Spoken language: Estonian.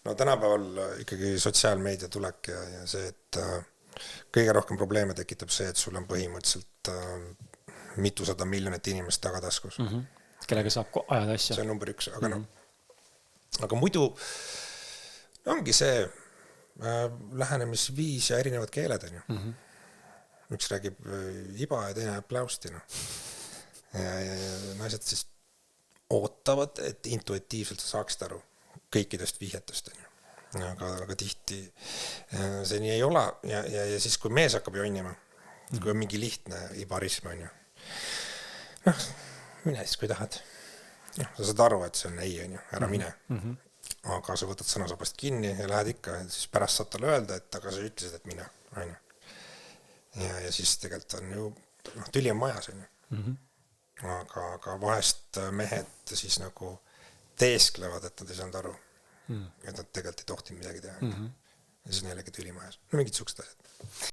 No tänapäeval ikkagi sotsiaalmeedia tulek ja see, et kõige rohkem probleeme tekitab see, et sul on põhimõtteliselt mitusada miljonit inimest tagataskus. Kellega saab ajada asja. See on number 1, aga aga muidu ongi see lähenemisviis ja erinevad keeled on ju. Üks räägib iba ja teine pläusti. No. Ja naised siis ootavad, et intuitiivselt sa saaksid aru kõikidest vihjetest. Aga tihti see nii ei ole ja siis kui mees hakkab jonnima, kui on mingi lihtne ibarism on ju. Noh, mine siis kui tahad. Sa saad aru, et see on ei on ju, ära mine. Aga sa võtad sõnasabast kinni ja lähed ikka ja siis pärast saad talle öelda, et aga sa ütlesid, et mine on ju. Ja siis tegelikult on ju tüli on majas on ju. Aga vahest mehed siis nagu teesklevad, et nad ei saanud aru. Et nad tegelikult ei tohtinud midagi teha. Ja siis on jällegi tüli majas. No mingid suksed asjad.